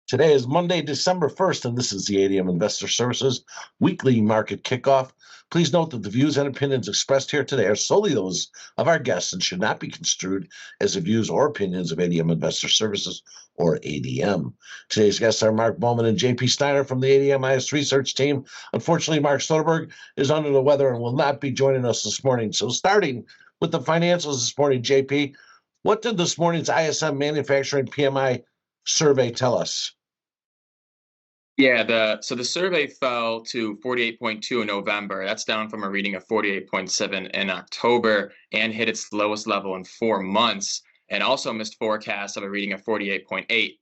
Today is Monday, December 1st, and this is the ADM Investor Services weekly market kickoff. Please note that the views and opinions expressed here today are solely those of our guests and should not be construed as the views or opinions of ADM Investor Services or ADM. Today's guests are Mark Bowman and JP Steiner from the ADMIS Research Team. Unfortunately, Mark Soderberg is under the weather and will not be joining us this morning. So starting with the financials this morning, JP, what did this morning's ISM Manufacturing PMI survey tell us? Yeah, the survey fell to 48.2 in November. That's down from a reading of 48.7 in October and hit its lowest level in 4 months, and also missed forecasts of a reading of 48.8.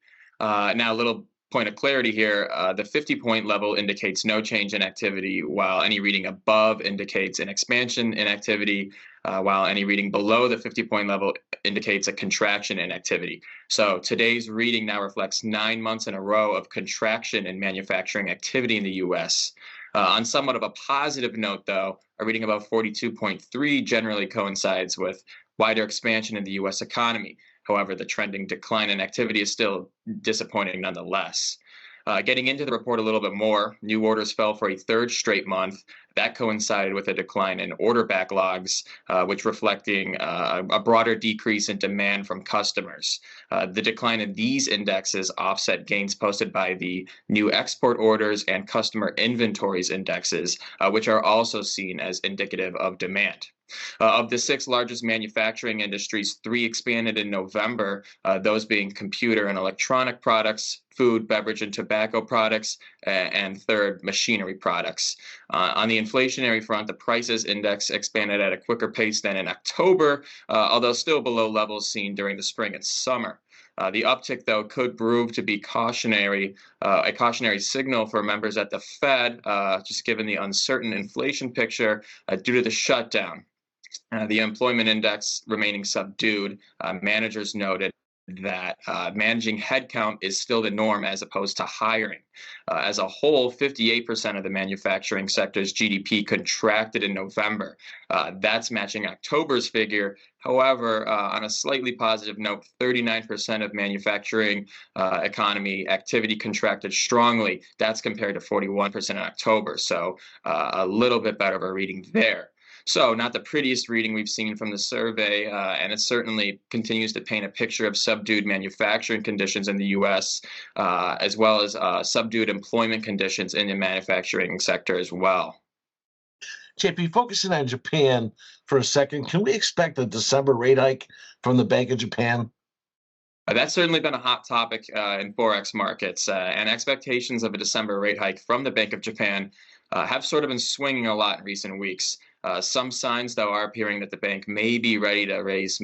Now, a little point of clarity here, the 50-point level indicates no change in activity, while any reading above indicates an expansion in activity, while any reading below the 50-point level indicates a contraction in activity. So today's reading now reflects 9 months in a row of contraction in manufacturing activity in the U.S. On somewhat of a positive note, though, a reading above 42.3 generally coincides with wider expansion in the U.S. economy. However, the trending decline in activity is still disappointing nonetheless. Getting into the report a little bit more, new orders fell for a third straight month. That coincided with a decline in order backlogs, which reflecting a broader decrease in demand from customers. The decline in these indexes offset gains posted by the new export orders and customer inventories indexes, which are also seen as indicative of demand. Of the 6 largest manufacturing industries, 3 expanded in November, those being computer and electronic products, food, beverage, and tobacco products, and third, machinery products. On the inflationary front, the prices index expanded at a quicker pace than in October, although still below levels seen during the spring and summer. The uptick, though, could prove to be a cautionary signal for members at the Fed, just given the uncertain inflation picture due to the shutdown. The employment index remaining subdued, managers noted that managing headcount is still the norm as opposed to hiring. As a whole, 58% of the manufacturing sector's GDP contracted in November. That's matching October's figure. However, on a slightly positive note, 39% of manufacturing economy activity contracted strongly. That's compared to 41% in October. So a little bit better of a reading there. So not the prettiest reading we've seen from the survey, and it certainly continues to paint a picture of subdued manufacturing conditions in the U.S., as well as subdued employment conditions in the manufacturing sector as well. JP, focusing on Japan for a second, can we expect a December rate hike from the Bank of Japan? That's certainly been a hot topic in Forex markets, and expectations of a December rate hike from the Bank of Japan have sort of been swinging a lot in recent weeks. Some signs, though, are appearing that the bank may be ready to raise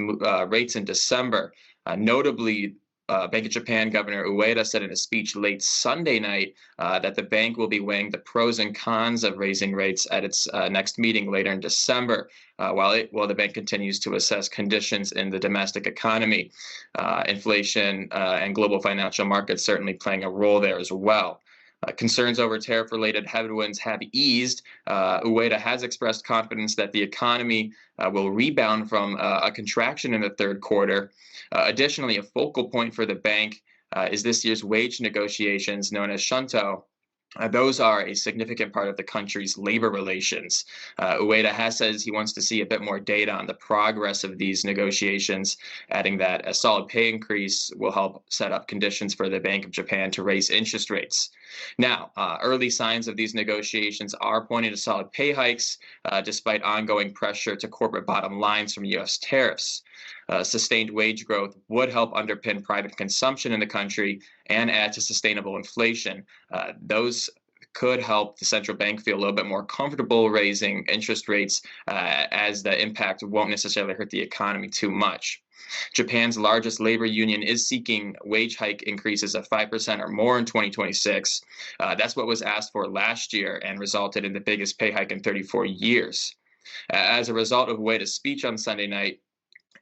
rates in December. Notably, Bank of Japan Governor Ueda said in a speech late Sunday night that the bank will be weighing the pros and cons of raising rates at its next meeting later in December, while the bank continues to assess conditions in the domestic economy. Inflation and global financial markets certainly playing a role there as well. Concerns over tariff-related headwinds have eased. Ueda has expressed confidence that the economy will rebound from a contraction in the third quarter. Additionally, a focal point for the bank is this year's wage negotiations known as shunto. Those are a significant part of the country's labor relations. Ueda has said he wants to see a bit more data on the progress of these negotiations, adding that a solid pay increase will help set up conditions for the Bank of Japan to raise interest rates. Now, early signs of these negotiations are pointing to solid pay hikes, despite ongoing pressure to corporate bottom lines from U.S. tariffs. Sustained wage growth would help underpin private consumption in the country and add to sustainable inflation. Those could help the central bank feel a little bit more comfortable raising interest rates, as the impact won't necessarily hurt the economy too much. Japan's largest labor union is seeking wage hike increases of 5% or more in 2026. That's what was asked for last year and resulted in the biggest pay hike in 34 years. As a result of Ueda's speech on Sunday night,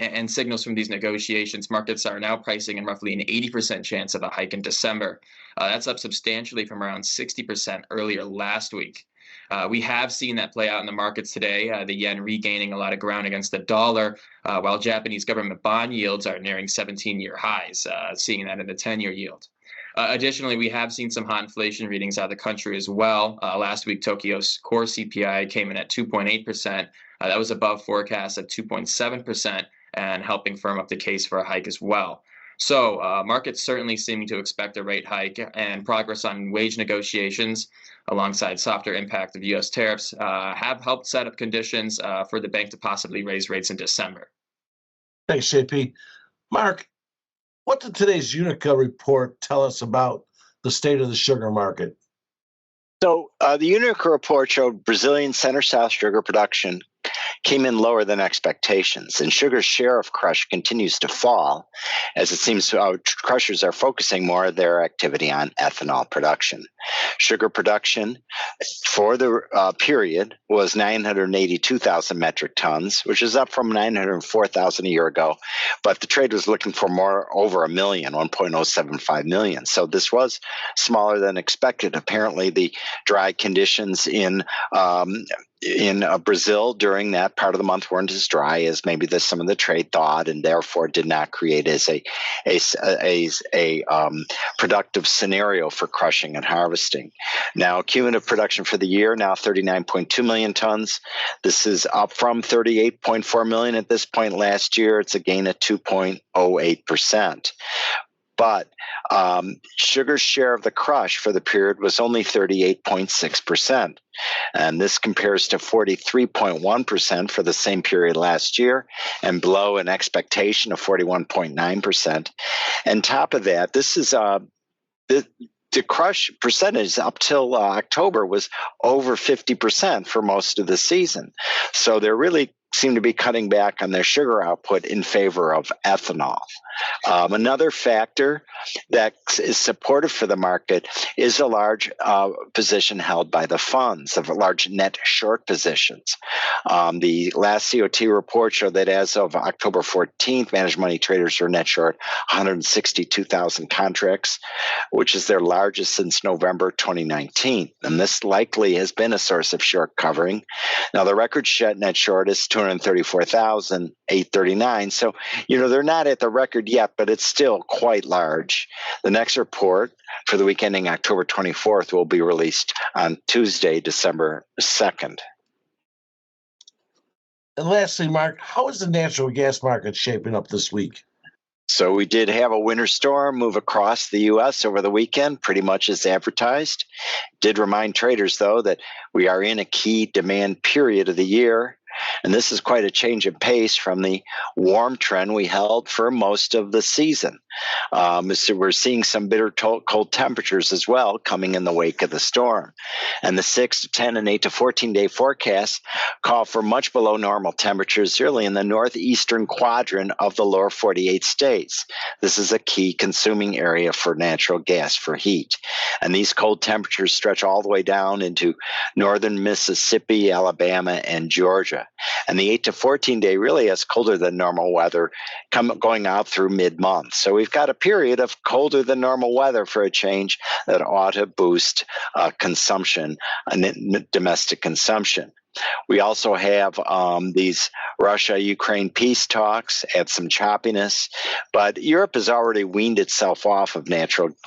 and signals from these negotiations, markets are now pricing in roughly an 80% chance of a hike in December. That's up substantially from around 60% earlier last week. We have seen that play out in the markets today, the yen regaining a lot of ground against the dollar, while Japanese government bond yields are nearing 17-year highs, seeing that in the 10-year yield. Additionally, we have seen some hot inflation readings out of the country as well. Last week, Tokyo's core CPI came in at 2.8%. That was above forecasts at 2.7% and helping firm up the case for a hike as well. So markets certainly seeming to expect a rate hike, and progress on wage negotiations alongside softer impact of U.S. tariffs have helped set up conditions for the bank to possibly raise rates in December. Thanks, JP. Mark, what did today's Unica report tell us about the state of the sugar market? So the Unica report showed Brazilian center-south sugar production came in lower than expectations, and sugar's share of crush continues to fall, as it seems crushers are focusing more of their activity on ethanol production. Sugar production for the period was 982,000 metric tons, which is up from 904,000 a year ago, but the trade was looking for more, over a million, 1.075 million. So this was smaller than expected. Apparently, the dry conditions in Brazil during that part of the month weren't as dry as maybe some of the trade thought, and therefore did not create as a productive scenario for crushing and harvesting. Now, cumulative production for the year now 39.2 million tons. This is up from 38.4 million at this point last year. It's a gain of 2.08%. But sugar's share of the crush for the period was only 38.6%. And this compares to 43.1% for the same period last year, and below an expectation of 41.9%. And top of that, this is the crush percentage up till October was over 50% for most of the season. So they're really seem to be cutting back on their sugar output in favor of ethanol. Another factor that is supportive for the market is a large position held by the funds, of large net short positions. The last COT report showed that as of October 14th, managed money traders are net short 162,000 contracts, which is their largest since November 2019. And this likely has been a source of short covering. Now, the record net short is 234,839. So, they're not at the record yet, but it's still quite large. The next report for the week ending October 24th will be released on Tuesday, December 2nd. And lastly, Mark, how is the natural gas market shaping up this week? So we did have a winter storm move across the U.S. over the weekend, pretty much as advertised. Did remind traders, though, that we are in a key demand period of the year. And this is quite a change of pace from the warm trend we held for most of the season. So we're seeing some bitter cold temperatures as well coming in the wake of the storm. And the 6 to 10 and 8 to 14 day forecasts call for much below normal temperatures really in the northeastern quadrant of the lower 48 states. This is a key consuming area for natural gas for heat. And these cold temperatures stretch all the way down into northern Mississippi, Alabama, and Georgia. And the 8 to 14 day really has colder than normal weather going out through mid-month. So we've got a period of colder than normal weather for a change that ought to boost consumption, domestic consumption. We also have these Russia-Ukraine peace talks, add some choppiness, but Europe has already weaned itself off of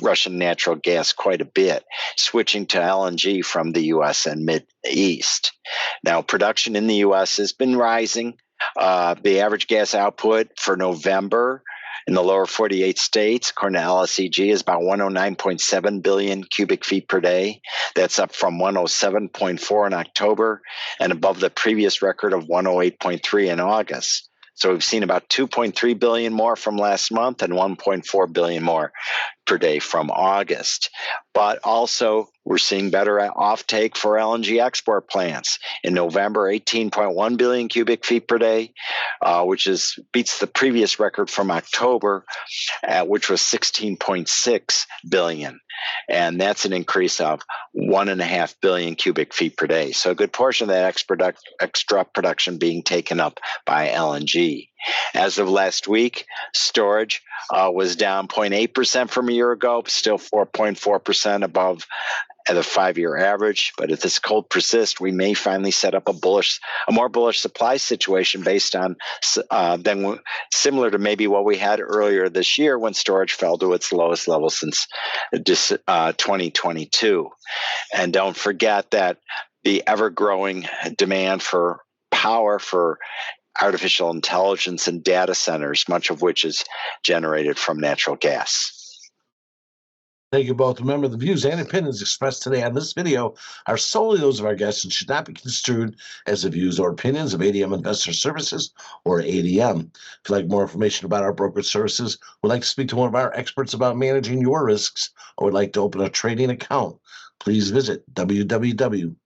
Russian natural gas quite a bit, switching to LNG from the U.S. and Mid-East. Now, production in the U.S. has been rising. The average gas output for November in the lower 48 states, according to LSEG, is about 109.7 billion cubic feet per day. That's up from 107.4 in October and above the previous record of 108.3 in August. So we've seen about 2.3 billion more from last month and 1.4 billion more per day from August. But also, we're seeing better offtake for LNG export plants. In November, 18.1 billion cubic feet per day, which beats the previous record from October, which was 16.6 billion. And that's an increase of 1.5 billion cubic feet per day. So a good portion of that extra production being taken up by LNG. As of last week, storage was down 0.8% from a year ago, still 4.4% above at a 5-year average. But if this cold persists, we may finally set up a more bullish supply situation based on similar to maybe what we had earlier this year when storage fell to its lowest level since 2022. And don't forget that the ever-growing demand for power for artificial intelligence and data centers, much of which is generated from natural gas. Thank you both. Remember, the views and opinions expressed today on this video are solely those of our guests and should not be construed as the views or opinions of ADM Investor Services or ADM. If you'd like more information about our brokerage services, would like to speak to one of our experts about managing your risks, or would like to open a trading account, please visit www.admis.com.